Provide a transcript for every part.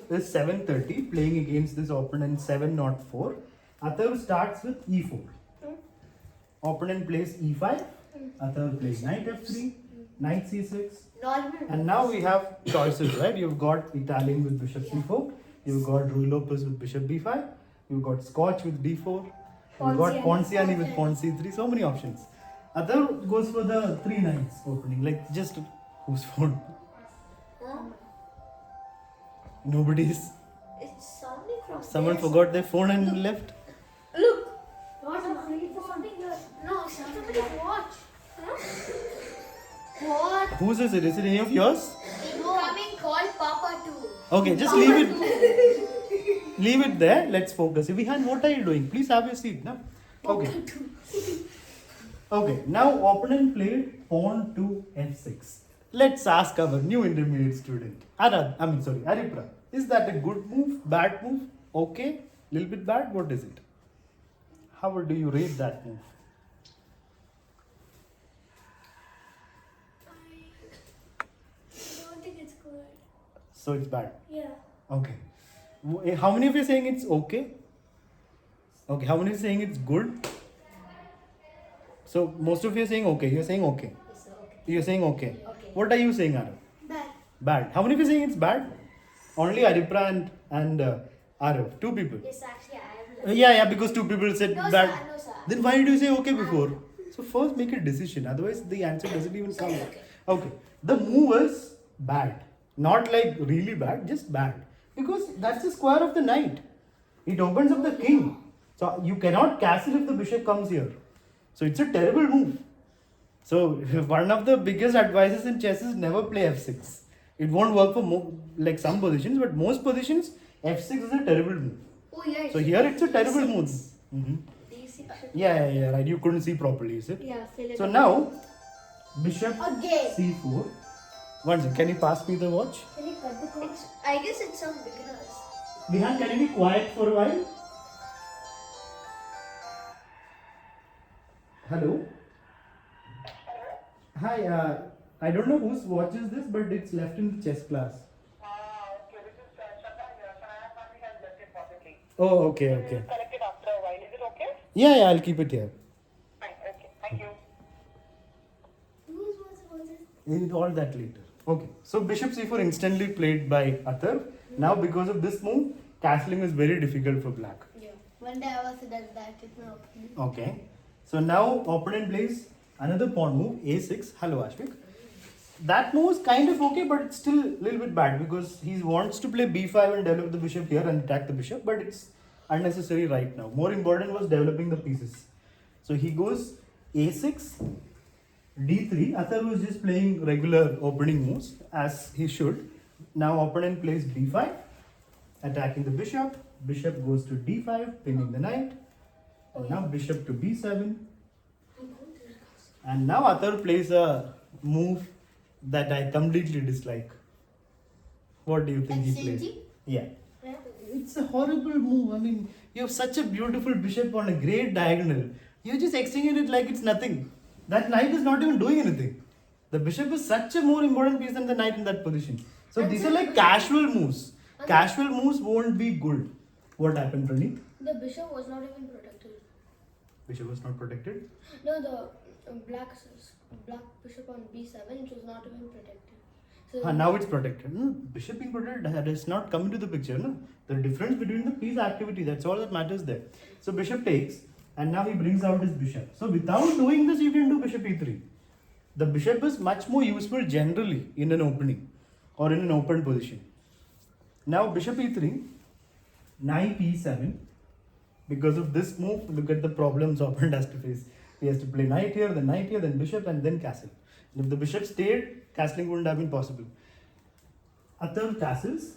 is 730 playing against this opponent 704. Atharv starts with e4. Opponent plays e5. Atharv plays knight f3, knight c6. And now we have choices, right? You've got Italian with bishop c4. You've got Ruy Lopez with bishop b5. You've got Scotch with d4. You've got Ponciani with pawn c3. So many options. Atharv goes for the 3 knights opening. Like just whose phone? Nobody's. It's sounding from Someone there. forgot their phone and left. Look. What? Something here. No, somebody watch. What? Whose is it? Is it any of yours? Incoming call Papa too. Okay, just leave it. Leave it there. Let's focus. Vihan, what are you doing? Please have your seat now. Okay. Okay. Now opponent played pawn to f6. Let's ask our new intermediate student. Aripra. Is that a good move? Bad move? Okay? Little bit bad? What is it? How do you rate that move? I don't think it's good. So it's bad. Yeah. Okay. How many of you are saying it's okay? Okay. How many are saying it's good? So most of you are saying okay. You're saying okay. It's okay. You're saying okay. Okay. What are you saying, Arav? Bad. Bad. How many of you are saying it's bad? Only Aripra and Arav. 2 people. Yes, actually, I am. Yeah, because 2 people said No, bad. sir. No, sir. Then why did you say okay before? So first make a decision. Otherwise the answer doesn't even come. Okay. Okay. The move was bad. Not like really bad, just bad. Because that's the square of the knight. It opens up the king. So you cannot castle if the bishop comes here. So it's a terrible move. So one of the biggest advices in chess is never play f6. It won't work for like some positions, but most positions f6 is a terrible move. Oh, yeah. So here it's a terrible move. D6. Yeah, right. You couldn't see properly, is it? Yeah, fill it. So now bishop Again. c4. One second, can you pass me the watch? Can you cut the cord? I guess it's some beginners. Vihan, can you be quiet for a while? Hello? Hi, I don't know whose watch is this, but it's left in the chess class. Okay, this is Shana here. Shana family has left it possibly. Oh, okay. Collect it after a while. Is it okay? Yeah, I'll keep it here. Fine, okay. Thank you. Whose was it? In all that later. Okay, so bishop c4 instantly played by Atharv. Now because of this move, castling is very difficult for black. Yeah. One day I was does that with my opponent. Okay, so now opponent plays another pawn move, a6. Hello Ashvik. That move is kind of okay, but it's still a little bit bad because he wants to play b5 and develop the bishop here and attack the bishop, but it's unnecessary right now. More important was developing the pieces. So he goes a6, d3. Atharv was just playing regular opening moves as he should. Now opponent plays b5, attacking the bishop. Bishop goes to d5, pinning the knight. And now bishop to b7. And now Atharv plays a move that I completely dislike. What do you think he played? Yeah. It's a horrible move. I mean, you have such a beautiful bishop on a great diagonal. You're just extending it like it's nothing. That knight is not even doing anything. The bishop is such a more important piece than the knight in that position. So these are like casual moves. Casual moves won't be good. What happened, Praneeth? The bishop was not even protected. Bishop was not protected. No, the black bishop on b7, it was not even protected. So Now it's protected. No, bishop being protected has not come into the picture. No? The difference between the piece activity, that's all that matters there. So bishop takes, and now he brings out his bishop. So without doing this, you can do bishop e3. The bishop is much more useful generally in an opening or in an open position. Now bishop e3, knight e7. Because of this move, look at the problems opponent has to face. He has to play knight here, then bishop, and then castle. And if the bishop stayed, castling wouldn't have been possible. Atharv castles.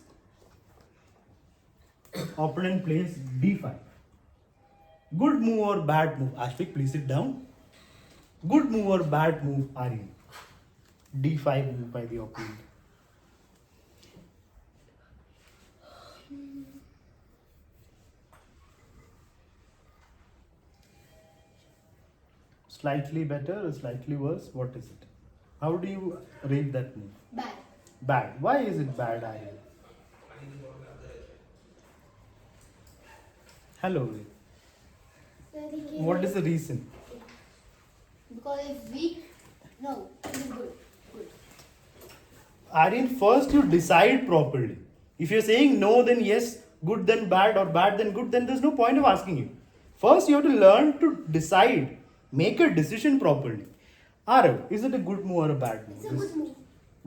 Opponent plays d5. Good move or bad move? Ashvik, please sit down. Good move or bad move, Aryan? d5 move by the opponent. Slightly better or slightly worse? What is it? How do you rate that move? bad. Bad. Why is it bad, Aryan? Hello. What is the reason? Because it's weak. No, it is good. Good. Aryan, first you decide properly. If you're saying no, then yes, good then bad, or bad then good, then there's no point of asking you. First, you have to learn to decide, make a decision properly. Arav, is it a good move or a bad move? It's a good move.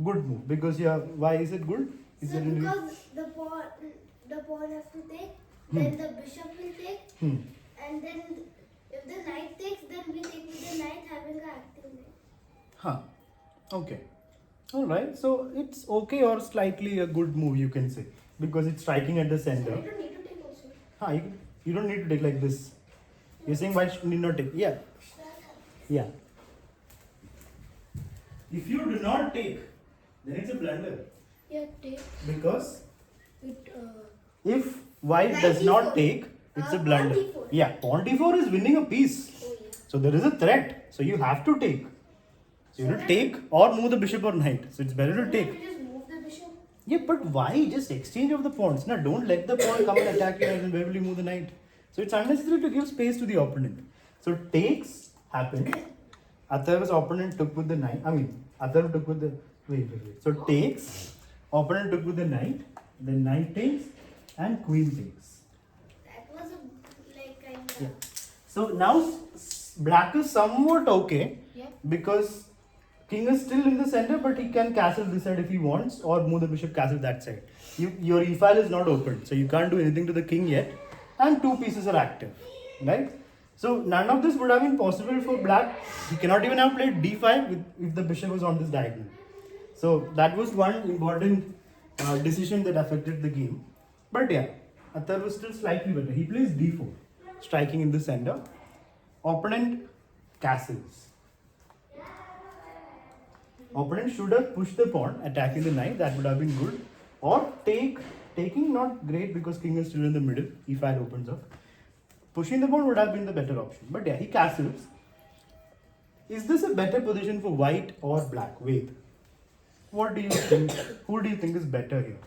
Good move because you have. Why is it good? Is Sir, there any- because the pawn has to take, then the bishop will take, Hmm. and then if the knight takes, then we take with the knight having an active knight. Huh. Okay. All right. So it's okay or slightly a good move, you can say, because it's striking at the So center. you don't need to take also. Huh, you don't need to take like this. You're saying why need not take? Yeah. Yeah. If you do not take, then it's a blunder. Yeah, take Because it. if white Knight does not D4. take, it's a Pawn blunder. D4. Yeah, pawn d4 is winning a piece. Oh yeah. So there is a threat. So you have to take. So you have to take or move the bishop or knight. So it's better to We take. have to just move the bishop. Yeah, but why just exchange of the pawns? Now don't let the pawn come and attack you and then where will you move the knight? So it's unnecessary to give space to the opponent. So takes happened. Atharva's opponent took with the knight. I mean, Atharva took with the wait. So takes, opponent took with the knight, then knight takes, and queen takes. That was a like kind of. Yeah. So now black is somewhat okay Yeah. because king is still in the center, but he can castle this side if he wants, or move the bishop castle that side. Your e file is not open, so you can't do anything to the king yet, and two pieces are active, right? So none of this would have been possible for black. He cannot even have played d5 if the bishop was on this diagonal. So that was one important decision that affected the game. But yeah, Atharva was still slightly better. He plays d4, striking in the center. Opponent castles. Opponent should have pushed the pawn, attacking the knight. That would have been good. Or taking not great because king is still in the middle. e5 opens up. Pushing the pawn would have been the better option. But yeah, he castles. Is this a better position for white or black? Wait. What do you think? Who do you think is better here?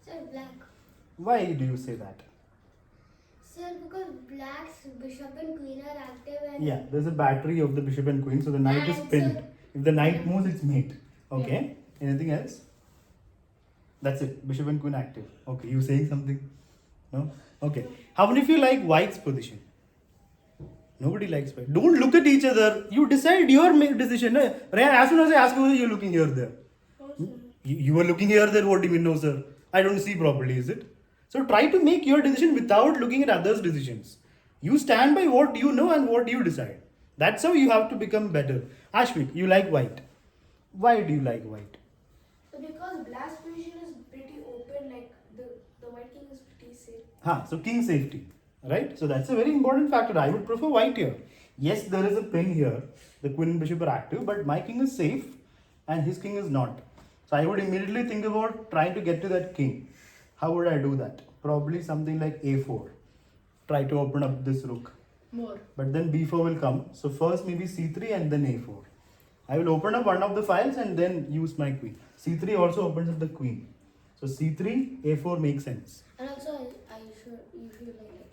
Sir, black. Why do you say that? Sir, because black's bishop and queen are active and. Yeah, there's a battery of the bishop and queen, so the knight is And pinned. so- If the knight moves, it's mate. Okay. Anything else? That's it. Bishop and queen active. Okay. You saying something? No? Okay. How many of you like white's position? Nobody likes white. Don't look at each other. You decide your decision. Eh? Ryan, as soon as I ask you, you're looking here, there. Oh, sir. You are looking here, there. What do you mean, no, sir? I don't see properly, is it? So try to make your decision without looking at others' decisions. You stand by what you know and what you decide. That's how you have to become better. Ashwik, you like white. Why do you like white? So because black's position is pretty open, like the white king is pretty safe. So king safety, right? So that's a very important factor. I would prefer white here. Yes, there is a pin here. The queen and bishop are active, but my king is safe and his king is not. So I would immediately think about trying to get to that king. How would I do that? Probably something like a4. Try to open up this rook. More. But then b4 will come. So first maybe c3 and then a4. I will open up one of the files and then use my queen. c3 also opens up the queen. So c3, a4 makes sense. And also, you should like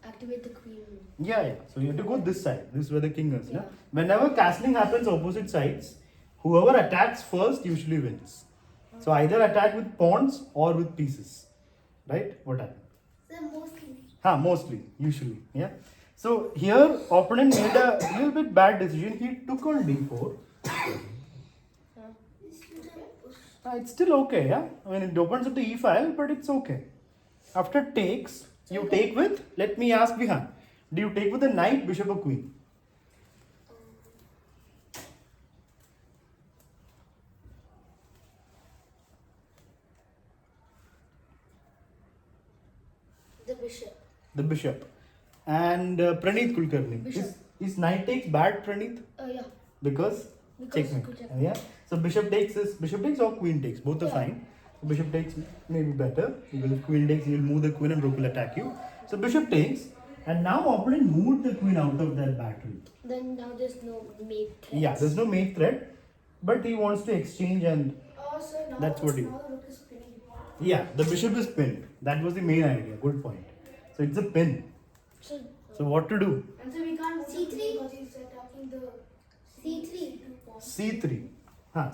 activate the queen. Yeah. So you have to go this side. This is where the king is. Yeah. No? Whenever castling happens opposite sides, whoever attacks first usually wins. So either attack with pawns or with pieces. Right? What happened? Sir, mostly. Mostly, usually. Yeah. So here opponent made a little bit bad decision. He took on d4. It's still okay, yeah. I mean, it opens up the e file, but it's okay. After takes, you take with. Let me ask Vihan. Do you take with the knight, bishop, or queen? The bishop. The bishop. And Praneeth Kulkarni. Bishop. Is knight takes bad, Praneeth? Yeah. Because checkmate. checkmate. Yeah. So bishop takes or queen takes. Both are Yeah. fine. Bishop takes may be better because if queen takes, you'll move the queen and rook will attack you. So bishop takes, and now opponent moved the queen out of that battery. Then now there's no mate threats. Yeah, there's no mate threat. but he wants to exchange, and So now, That's what he- now the rook is pinning. yeah, the bishop is pinned. That was the main idea. Good point. So it's a pin. So, So what to do? and so we can't C3? because he's attacking the C3. C3.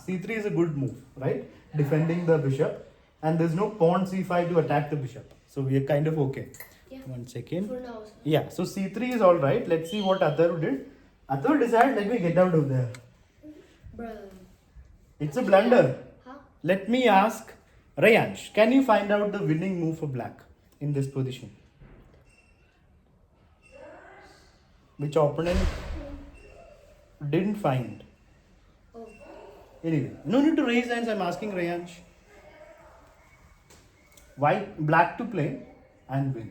C3 is a good move, right? Defending the bishop, and there's no pawn C5 to attack the bishop. So we are kind of okay. Yeah. 1 second. for now. Sir. Yeah, so C3 is all right. Let's see what Atharv did. Atharv decided, let me get out of there. Bruh. It's a blunder. Huh? Let me ask Rayansh, can you find out the winning move for black in this position? Which opponent didn't find? Oh. Anyway, no need to raise hands, I'm asking Rayansh. White, black to play and win.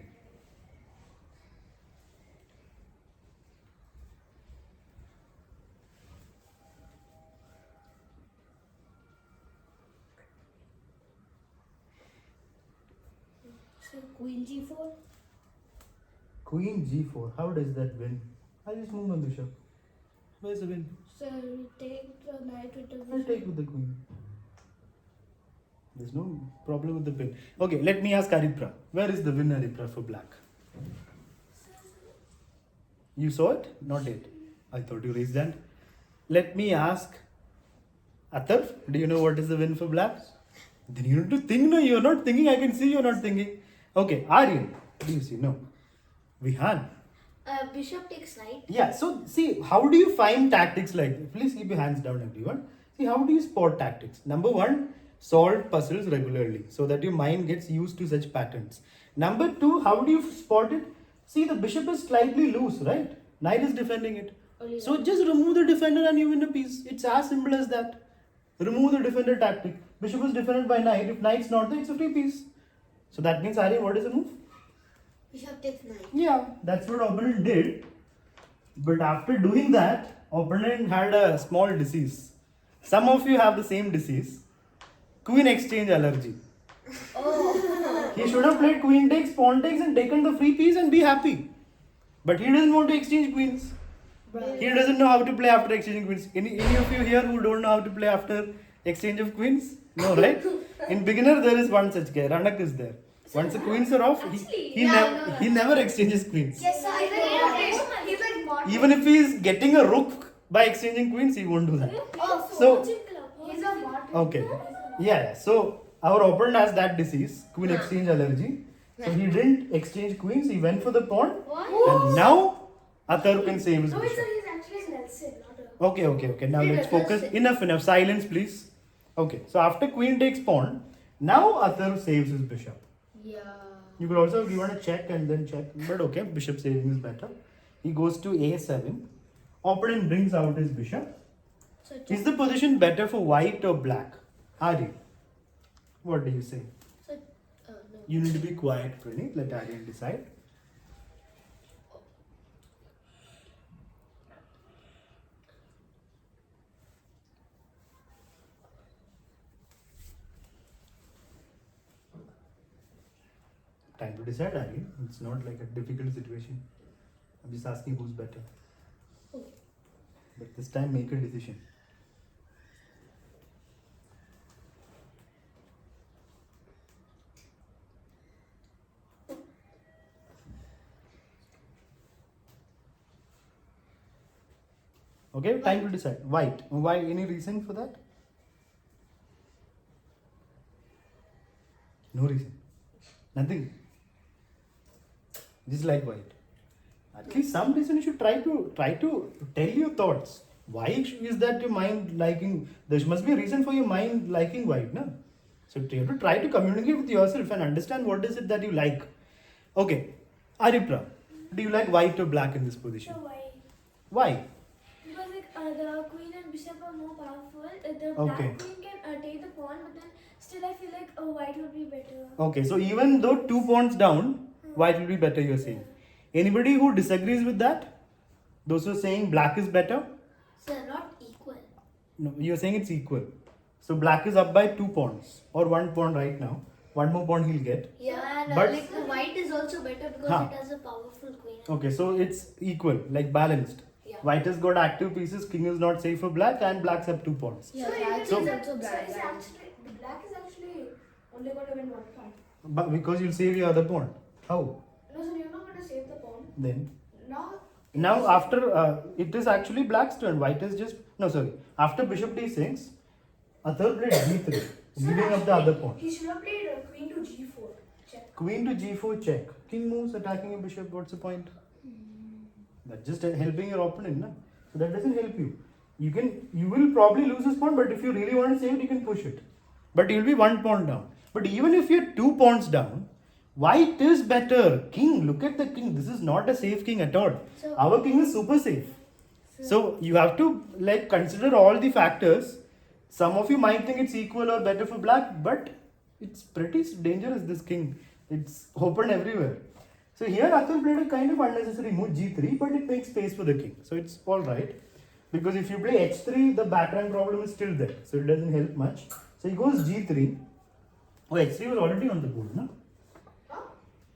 So queen g4. Queen g4, how does that win? I just move my bishop. Where's the win? So we take the knight with the I'll bishop. take with the queen. There's no problem with the pin. Okay, let me ask Aripra. Where is the win, Aripra, for black? You saw it? Not yet. I thought you raised hand. Let me ask Atharv. Do you know what is the win for black? Then you need to think. No, you're not thinking. I can see you're not thinking. Okay, Aryan. Do you see? No. Vihan. Bishop takes knight. Yeah, so see, how do you find tactics like this? Please keep your hands down, everyone. See, how do you spot tactics? Number one, solve puzzles regularly so that your mind gets used to such patterns. Number two, how do you spot it? See, the bishop is slightly loose, right? Knight is defending it. Only So just remove the defender and you win a piece. It's as simple as that. Remove the defender tactic. Bishop is defended by knight. If knight's not there, it's a free piece. So that means, Arya, what is the move? Bishop takes knight. Yeah, that's what opponent did. But after doing that, opponent had a small disease. Some of you have the same disease. Queen exchange allergy. He should have played queen takes, pawn takes and taken the free piece and be happy. But he doesn't want to exchange queens. He doesn't know how to play after exchanging queens. Any of you here who don't know how to play after exchange of queens? No, right? In beginner there is one such guy. Ranak is there. Once the queens are off, he never exchanges queens. Yes, sir. He's like modern. Even if he is getting a rook by exchanging queens, he won't do that. Oh, So, he's a modern. okay. Yeah. So, our opponent has that disease, queen exchange allergy. So, he didn't exchange queens, he went for the pawn. And now, Atharv can save his No, bishop. sir, he's actually Nelson, not a. Okay. Now, let's focus. Enough. Silence, please. Okay. So, after queen takes pawn, now Atharv saves his bishop. Yeah. You could also give a check and then check. But okay, bishop saving is better. He goes to a7. Opponent brings out his bishop. So Is the position better for white or black? Ari, what do you say? So, no. You need to be quiet, Pranit. Let Aryan decide. Time to decide, Aryan. It's not like a difficult situation. I'm just asking who's better. Okay. But this time, make a decision. Okay, time to decide. White. Why? Any reason for that? No reason. Nothing. Just like white. At least some reason you should try to tell your thoughts. Why is that your mind liking? There must be a reason for your mind liking white, no? So you have to try to communicate with yourself and understand what is it that you like. Okay, Aripra, do you like white or black in this position? So why? Why? Because like the queen and bishop are more powerful. The Okay. black queen can take the pawn, but then still I feel like white would be better. Okay, so even though 2 pawns down, white will be better, you're saying. Anybody who disagrees with that? Those who are saying black is better? Sir, not equal. No, you're saying it's equal. So black is up by 2 pawns or 1 pawn right now. 1 more pawn he'll get. Yeah, and But- like the white is also better because Huh. it has a powerful queen. Okay, so it's equal, like balanced. Yeah. White has got active pieces, king is not safe for black, and blacks have 2 pawns. Yeah, So black so- is so also black. it's actually the black is actually only going to win 1 point. But because you'll save your other pawn. How? No, so you're not going to save the pawn. Then? Now After it is actually black's turn. White is just no sorry. After bishop d6, Athar played d3, giving up the other pawn. he should have played queen to g4. Check. Queen to g4 check. King moves, attacking a bishop. What's the point? That's just helping your opponent, na? So that doesn't help you. You will probably lose this pawn, but if you really want to save it, you can push it. But you'll be 1 pawn down. But even if you're 2 pawns down, white is better. King, look at the king. This is not a safe king at all. So- Our king is super safe. So you have to like consider all the factors. Some of you might think it's equal or better for black, but it's pretty dangerous, this king. It's open everywhere. So here Atul played a kind of unnecessary move g3, but it makes space for the king. So it's alright. Because if you play h3, the background problem is still there. So it doesn't help much. So he goes g3. Oh, h3 was already on the board, no?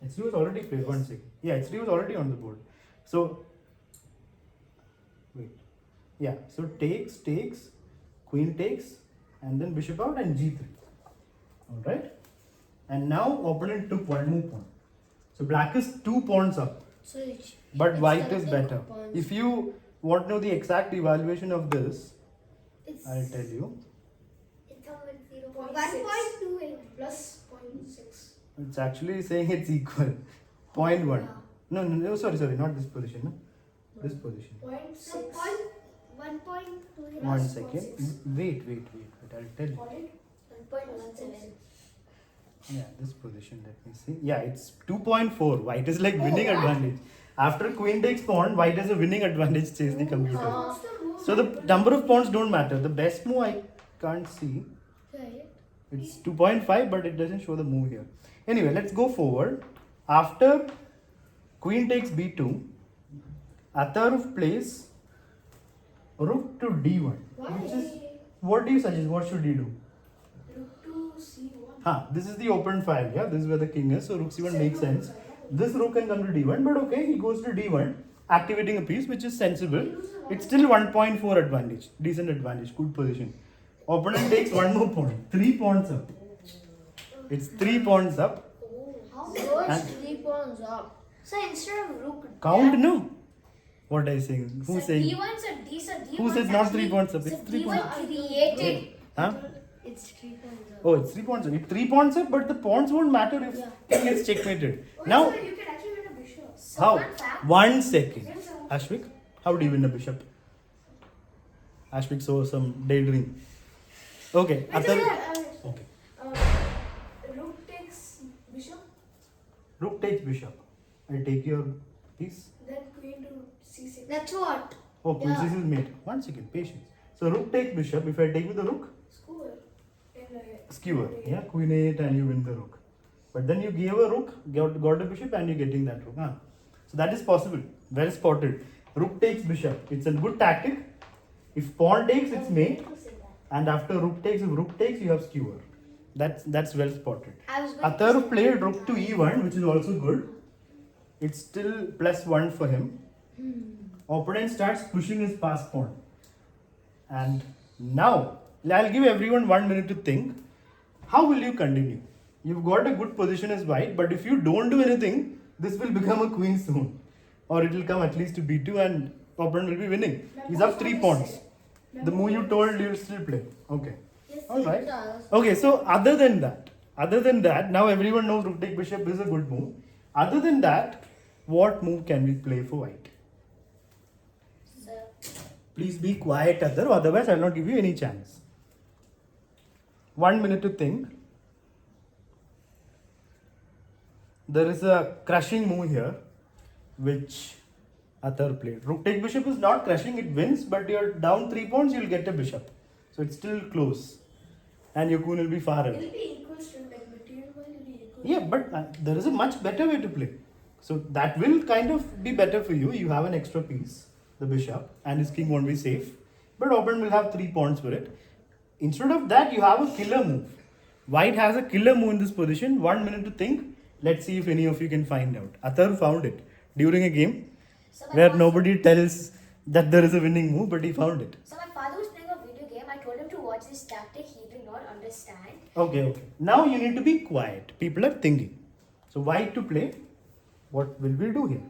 h3 was already played, 1 second. Yeah, h3 was already on the board. So, wait. Yeah, so takes, queen takes, and then bishop out and g3. Alright? And now opponent took 1 more pawn. So black is 2 pawns up, So but it's white is something better. pawns. If you want to know the exact evaluation of this, It's I'll tell you. It's on 1.6 1.28. plus 0.6. It's actually saying it's equal. 0.1. No, sorry, not this position. No? This position. 0.6. So 1.2. 1 second. Wait. I'll tell you. 1.17. Yeah, this position, let me see. Yeah, it's 2.4. White is like winning advantage. After queen takes pawn, white has a winning advantage, says the computer. What's the move? So the number of pawns don't matter. The best move I can't see. Right. It's 2.5, but it doesn't show the move here. Anyway, let's go forward. After queen takes b2, Athar plays rook to d1. Which is, what do you suggest? What should he do? Rook to c1. This is the open file, yeah? This is where the king is, so rook c1 makes sense. This rook can come to d1, but okay, he goes to d1, activating a piece, which is sensible. It's still 1.4 advantage, decent advantage, good position. Opponent takes 1 more pawn, 3 pawns up. It's 3 pawns up. How So it's And- 3 pawns up. So instead of rook, Count, no? What I saying? Who's saying? D1, so D, so D1. Who says not 3 pawns up? It's 3 pawns up. created. Huh? It's 3 pawns up. Oh, it's 3 pawns up. It's 3 pawns up, but the pawns won't matter if king gets checkmated. Now, So you can actually win a bishop. how? fun fact. 1 second. Ashvik, how do you win a bishop? Ashvik saw some daydream. Okay, Athar. Okay. Rook takes bishop, Rook takes bishop. I take your piece. then queen to c6. That's what. Oh, queen Yeah. c6 is mate. 1 second, patience. So rook takes bishop. If I take with the rook, Skewer. And, skewer. Yeah, queen 8 and you win the rook. But then you gave a rook, got a bishop, and you're getting that rook. Huh? So that is possible. Well spotted. Rook takes bishop. It's a good tactic. If pawn takes, it's mate. And after rook takes, if rook takes, you have skewer. That's well spotted. I was going to Athar say played that. rook to e1, which is also good. It's still +1 for him. Opponent starts pushing his passed pawn. And now, I'll give everyone 1 minute to think. How will you continue? You've got a good position as white, but if you don't do anything, this will become a queen soon. Or it will come at least to b2 and opponent will be winning. He's up 3 pawns. The move you told, you'll still play. Okay. Alright. Okay, so other than that, now everyone knows rook take bishop is a good move. Other than that, what move can we play for white? Please be quiet, Athar, otherwise I will not give you any chance. 1 minute to think. There is a crushing move here, which Athar played. Rook take bishop is not crushing, it wins, but you're down 3 pawns, you'll get a bishop. So it's still close. And your queen will be far away. It'll be equal still, like material point will be equal. Yeah, but there is a much better way to play. So that will kind of be better for you. You have an extra piece, the bishop, and his king won't be safe. But opponent will have 3 pawns for it. Instead of that, you have a killer move. White has a killer move in this position. 1 minute to think. Let's see if any of you can find out. Athar found it during a game where nobody tells that there is a winning move, but he found it. So my father was playing a video game. I told him to watch this tactic. He did not understand. Okay. Now you need to be quiet. People are thinking. So white to play. What will we do here?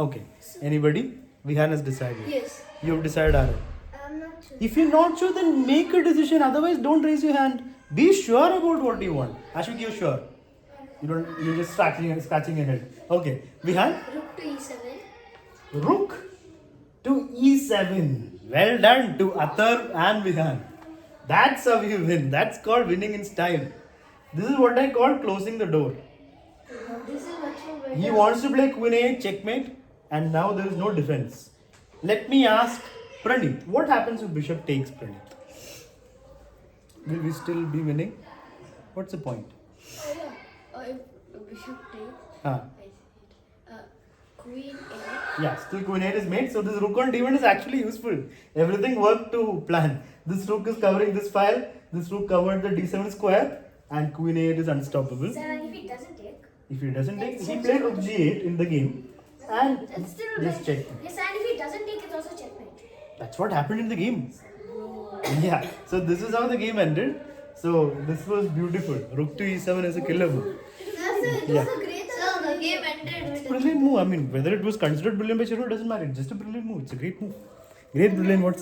Okay. Anybody? Vihan has decided. Yes. You've decided, Aaron. I'm not sure. If you're not sure, then make a decision. Otherwise, don't raise your hand. Be sure about what you want. Ashwik, you're sure. You're just scratching your head. Okay. Vihan? Rook to e7. Rook to e7. Well done to Athar and Vihan. That's how you win. That's called winning in style. This is what I call closing the door. This is much more better. He wants to play Queen A checkmate, and now there is no defense. Let me ask Pranit, what happens if Bishop takes Pranit? Will we still be winning? What's the point? Oh yeah. If bishop takes, Huh. I see it. Queen A. Yeah, still Queen 8 is made, so this rook on d1 is actually useful. Everything worked to plan. This rook is covering this file, this rook covered the d7 square, and Queen 8 is unstoppable. So if he doesn't take, If he doesn't take, he played rook g8 in the game, and it's still just checked. Yes, and if he doesn't take, it's also checkmate. That's what happened in the game. Yeah, so this is how the game ended. So this was beautiful. Rook to e7 is a killer move. Yeah. So the game ended with Brilliant move. I mean, whether it was considered brilliant by Shiro doesn't matter. It's just a brilliant move. It's a great move. Great brilliant. What's the